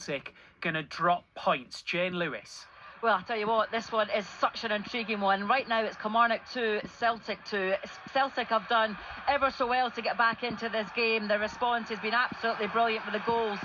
Celtic going to drop points? Jane Lewis. Well, I tell you what, this one is such an intriguing one. Right now it's Kilmarnock 2, Celtic 2. Celtic have done ever so well to get back into this game. The response has been absolutely brilliant with the goals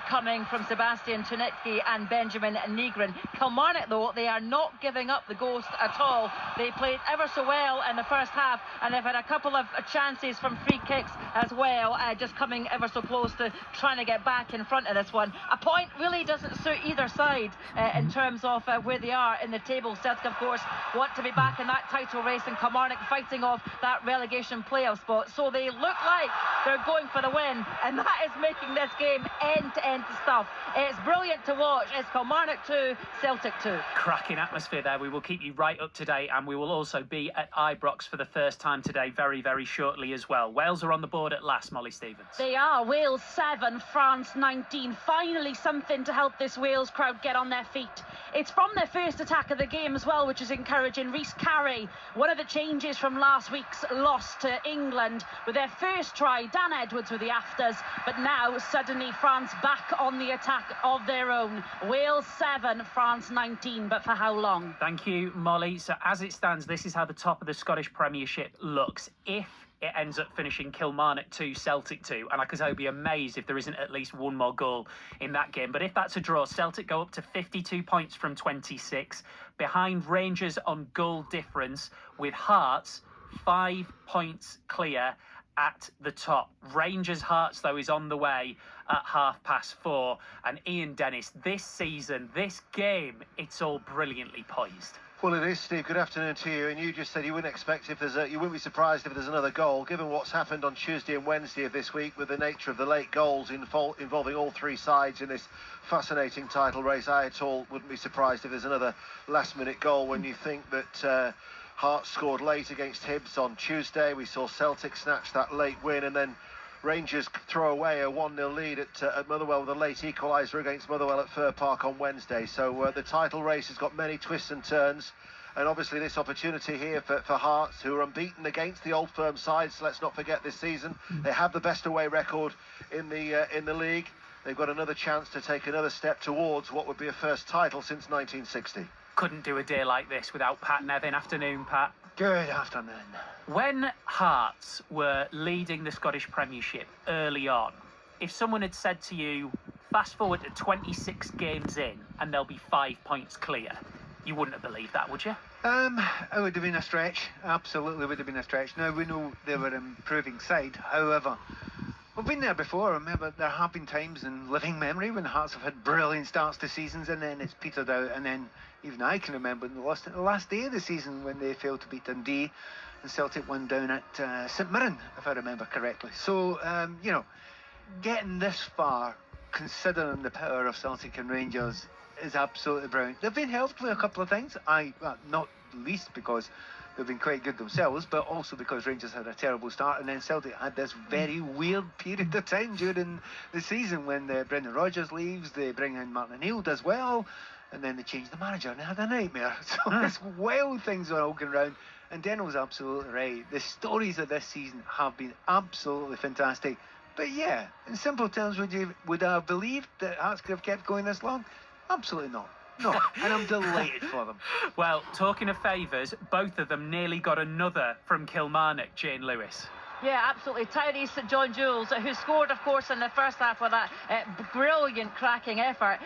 coming from Sebastian Tunitsky and Benjamin Nygren. Kilmarnock, though, they are not giving up the ghost at all. They played ever so well in the first half, and they've had a couple of chances from free kicks as well, just coming ever so close to trying to get back in front of this one. A point really doesn't suit either side in terms of where they are in the table. Celtic, of course, want to be back in that title race, and Kilmarnock fighting off that relegation playoff spot. So they look like they're going for the win, and that is making this game end-to-end stuff. It's brilliant to watch. It's Kilmarnock 2, Celtic 2. Cracking atmosphere there. We will keep you right up to date, and we will also be at Ibrox for the first time today very, very shortly as well. Wales are on the board at last, Molly Stevens. They are. Wales 7, France 19. Finally something to help this Wales crowd get on their feet. It's from their first attack of the game as well, which is encouraging. Rhys Carey, one of the changes from last week's loss to England. With their first try, Dan Edwards with the afters, but now suddenly France back on the attack of their own. Wales 7, France 19, but for how long? Thank you, Molly. So as it stands, this is how the top of the Scottish Premiership looks. If it ends up finishing Kilmarnock 2, Celtic 2, and I could be amazed if there isn't at least one more goal in that game. But if that's a draw, Celtic go up to 52 points from 26, behind Rangers on goal difference, with Hearts 5 points clear at the top. Rangers Hearts, though, is on the way at 4:30. And Ian Dennis, this season, this game, it's all brilliantly poised. Well, it is, Steve. Good afternoon to you. And you just said you wouldn't expect you wouldn't be surprised if there's another goal, given what's happened on Tuesday and Wednesday of this week with the nature of the late goals involving all three sides in this fascinating title race. I at all wouldn't be surprised if there's another last-minute goal when you think that Hearts scored late against Hibs on Tuesday. We saw Celtic snatch that late win, and then Rangers throw away a 1-0 lead at Motherwell with a late equaliser against Motherwell at Fir Park on Wednesday. So the title race has got many twists and turns, and obviously this opportunity here for Hearts, who are unbeaten against the Old Firm sides. Let's not forget this season they have the best away record in the league. They've got another chance to take another step towards what would be a first title since 1960. Couldn't do a day like this without Pat Nevin. Afternoon, Pat. Good afternoon. When Hearts were leading the Scottish Premiership early on, if someone had said to you, fast forward to 26 games in and they'll be 5 points clear, you wouldn't have believed that, would you? It would have been a stretch. Absolutely would have been a stretch. Now, we know they were an improving side. However, we've been there before. Remember, there have been times in living memory when Hearts have had brilliant starts to seasons, and then it's petered out, and then even I can remember the last day of the season when they failed to beat Dundee and Celtic won down at St Mirren, if I remember correctly. So, getting this far, considering the power of Celtic and Rangers, is absolutely brilliant. They've been helped with a couple of things. Not least because they've been quite good themselves, but also because Rangers had a terrible start, and then Celtic had this very weird period of time during the season when Brendan Rodgers leaves, they bring in Martin O'Neill, does well, and then they change the manager and they had a nightmare. So it's wild things are all going around, and Deno was absolutely right. The stories of this season have been absolutely fantastic. But yeah, in simple terms, would I have believed that Hearts could have kept going this long? Absolutely not. No, and I'm delighted for them. Well, talking of favours, both of them nearly got another from Kilmarnock, Jane Lewis. Yeah, absolutely. Tyrese John Jules, who scored, of course, in the first half with that brilliant, cracking effort.